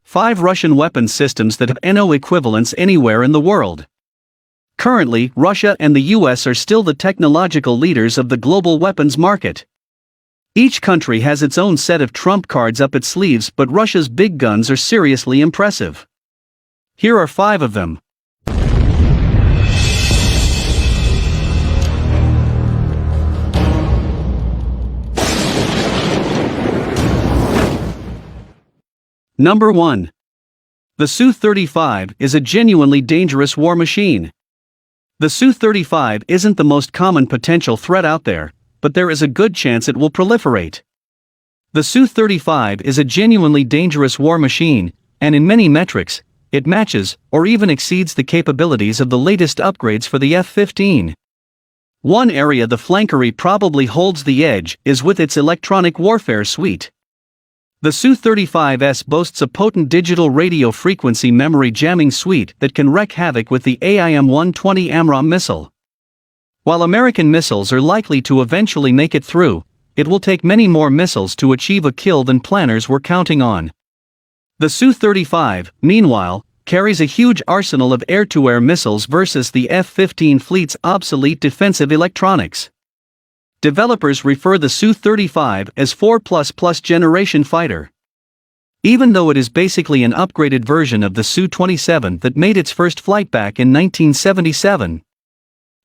5 Russian weapons systems that have no equivalents anywhere in the world. Currently, Russia and the US are still the technological leaders of the global weapons market. Each country has its own set of trump cards up its sleeves, but Russia's big guns are seriously impressive. Here are 5 of them. Number 1. The Su-35 is a genuinely dangerous war machine. The Su-35 isn't the most common potential threat out there, but there is a good chance it will proliferate. The Su-35 is a genuinely dangerous war machine, and in many metrics, it matches or even exceeds the capabilities of the latest upgrades for the F-15. One area the flankery probably holds the edge is with its electronic warfare suite. The Su-35S boasts a potent digital radio frequency memory jamming suite that can wreak havoc with the AIM-120 AMRAAM missile. While American missiles are likely to eventually make it through, it will take many more missiles to achieve a kill than planners were counting on. The Su-35, meanwhile, carries a huge arsenal of air-to-air missiles versus the F-15 fleet's obsolete defensive electronics. Developers refer the Su-35 as 4++ generation fighter. Even though it is basically an upgraded version of the Su-27 that made its first flight back in 1977.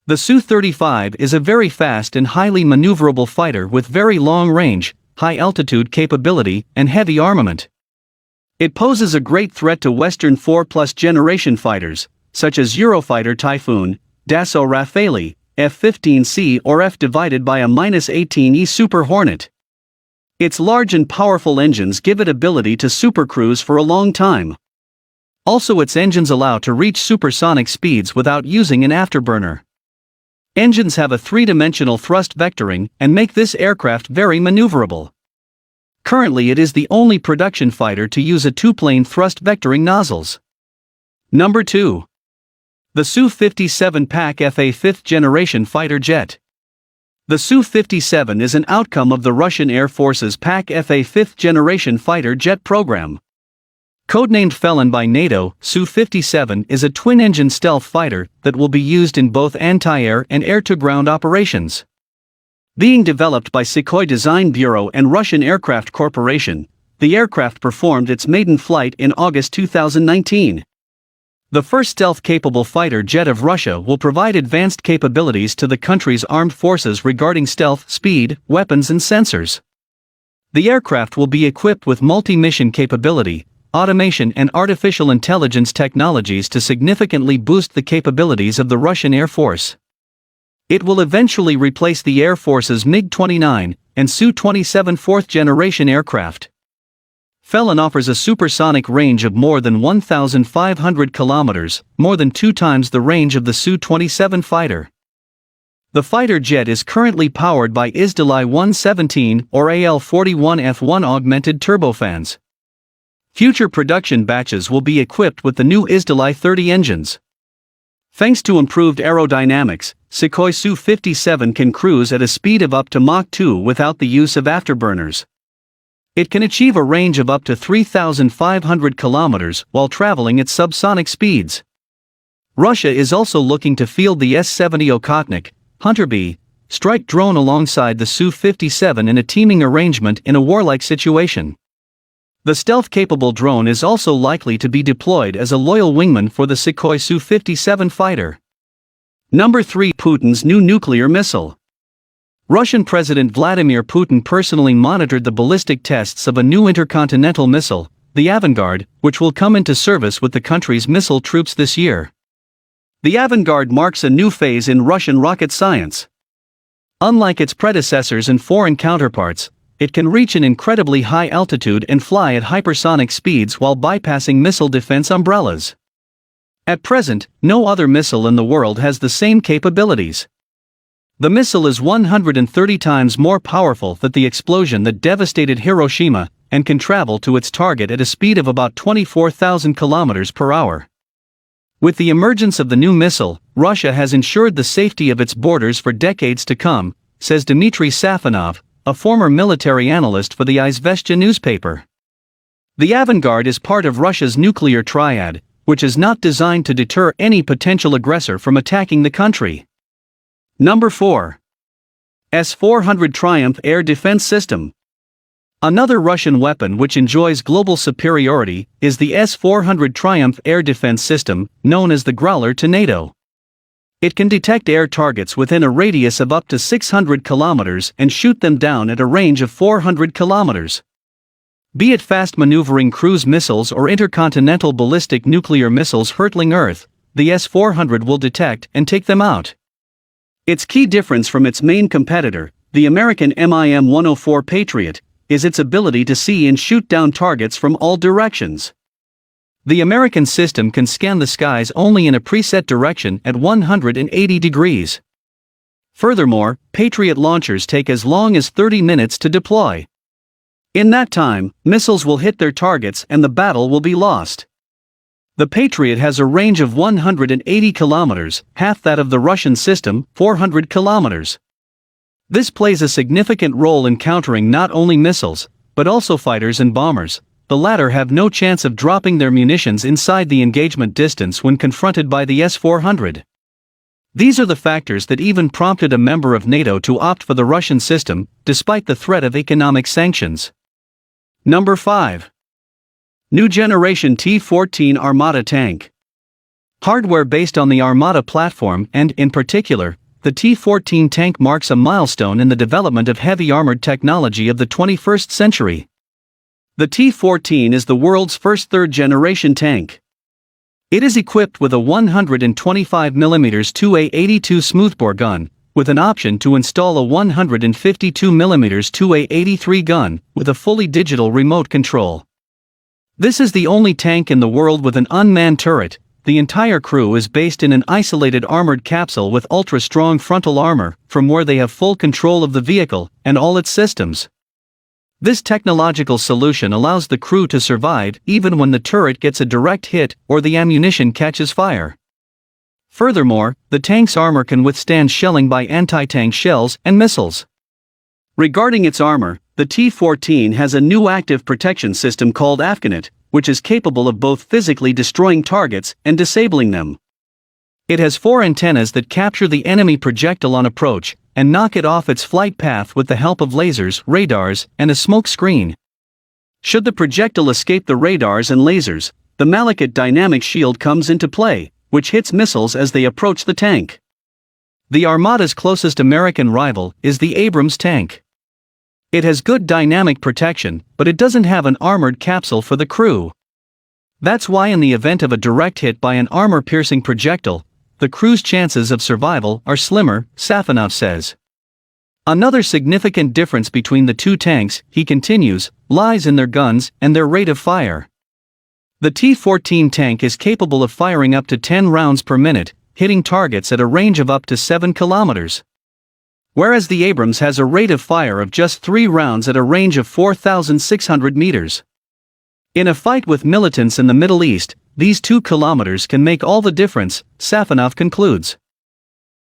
The Su-35 is a very fast and highly maneuverable fighter with very long range, high altitude capability, and heavy armament. It poses a great threat to Western 4+ generation fighters, such as Eurofighter Typhoon, Dassault Rafale, F-15C or F/-18E Super Hornet. Its large and powerful engines give it ability to supercruise for a long time. Also, its engines allow to reach supersonic speeds without using an afterburner. Engines have a 3-dimensional thrust vectoring and make this aircraft very maneuverable. Currently, it is the only production fighter to use a 2-plane thrust vectoring nozzles. Number 2. The Su-57 PAK-FA 5th-generation fighter jet. The Su-57 is an outcome of the Russian Air Force's PAK-FA 5th-generation fighter jet program. Codenamed Felon by NATO, Su-57 is a twin-engine stealth fighter that will be used in both anti-air and air-to-ground operations. Being developed by Sukhoi Design Bureau and Russian Aircraft Corporation, the aircraft performed its maiden flight in August 2019. The first stealth-capable fighter jet of Russia will provide advanced capabilities to the country's armed forces regarding stealth, speed, weapons and sensors. The aircraft will be equipped with multi-mission capability, automation and artificial intelligence technologies to significantly boost the capabilities of the Russian Air Force. It will eventually replace the Air Force's MiG-29 and Su-27 4th-generation aircraft. Felon offers a supersonic range of more than 1,500 kilometers, more than 2 times the range of the Su-27 fighter. The fighter jet is currently powered by Izdalai 117 or AL-41F1 augmented turbofans. Future production batches will be equipped with the new Izdalai 30 engines. Thanks to improved aerodynamics, Sukhoi Su-57 can cruise at a speed of up to Mach 2 without the use of afterburners. It can achieve a range of up to 3,500 kilometers while traveling at subsonic speeds. Russia is also looking to field the S-70 Okhotnik, Hunter B, strike drone alongside the Su-57 in a teaming arrangement in a warlike situation. The stealth-capable drone is also likely to be deployed as a loyal wingman for the Sukhoi Su-57 fighter. Number 3. Putin's new nuclear missile. Russian President Vladimir Putin personally monitored the ballistic tests of a new intercontinental missile, the Avangard, which will come into service with the country's missile troops this year. The Avangard marks a new phase in Russian rocket science. Unlike its predecessors and foreign counterparts, it can reach an incredibly high altitude and fly at hypersonic speeds while bypassing missile defense umbrellas. At present, no other missile in the world has the same capabilities. The missile is 130 times more powerful than the explosion that devastated Hiroshima, and can travel to its target at a speed of about 24,000 kilometers per hour. With the emergence of the new missile, Russia has ensured the safety of its borders for decades to come, says Dmitry Safonov, a former military analyst for the Izvestia newspaper. The Avangard is part of Russia's nuclear triad, which is not designed to deter any potential aggressor from attacking the country. Number 4. S-400 Triumph Air Defense System. Another Russian weapon which enjoys global superiority is the S-400 Triumph Air Defense System, known as the Growler to NATO. It can detect air targets within a radius of up to 600 kilometers and shoot them down at a range of 400 kilometers. Be it fast-maneuvering cruise missiles or intercontinental ballistic nuclear missiles hurtling Earth, the S-400 will detect and take them out. Its key difference from its main competitor, the American MIM-104 Patriot, is its ability to see and shoot down targets from all directions. The American system can scan the skies only in a preset direction at 180 degrees. Furthermore, Patriot launchers take as long as 30 minutes to deploy. In that time, missiles will hit their targets and the battle will be lost. The Patriot has a range of 180 kilometers, half that of the Russian system, 400 kilometers. This plays a significant role in countering not only missiles, but also fighters and bombers. The latter have no chance of dropping their munitions inside the engagement distance when confronted by the S-400. These are the factors that even prompted a member of NATO to opt for the Russian system, despite the threat of economic sanctions. Number 5. New Generation T-14 Armata Tank. Hardware based on the Armata platform and, in particular, the T-14 tank marks a milestone in the development of heavy armored technology of the 21st century. The T-14 is the world's first third-generation tank. It is equipped with a 125mm 2A82 smoothbore gun, with an option to install a 152mm 2A83 gun, with a fully digital remote control. This is the only tank in the world with an unmanned turret. The entire crew is based in an isolated armored capsule with ultra-strong frontal armor, from where they have full control of the vehicle and all its systems. This technological solution allows the crew to survive even when the turret gets a direct hit or the ammunition catches fire. Furthermore, the tank's armor can withstand shelling by anti-tank shells and missiles. Regarding its armor, the T-14 has a new active protection system called Afghanet, which is capable of both physically destroying targets and disabling them. It has 4 antennas that capture the enemy projectile on approach and knock it off its flight path with the help of lasers, radars, and a smoke screen. Should the projectile escape the radars and lasers, the Malekith dynamic shield comes into play, which hits missiles as they approach the tank. The Armada's closest American rival is the Abrams tank. It has good dynamic protection, but it doesn't have an armored capsule for the crew. That's why in the event of a direct hit by an armor-piercing projectile, the crew's chances of survival are slimmer, Safonov says. Another significant difference between the two tanks, he continues, lies in their guns and their rate of fire. The T-14 tank is capable of firing up to 10 rounds per minute, hitting targets at a range of up to 7 kilometers. Whereas the Abrams has a rate of fire of just 3 rounds at a range of 4,600 meters. In a fight with militants in the Middle East, these 2 kilometers can make all the difference, Safonov concludes.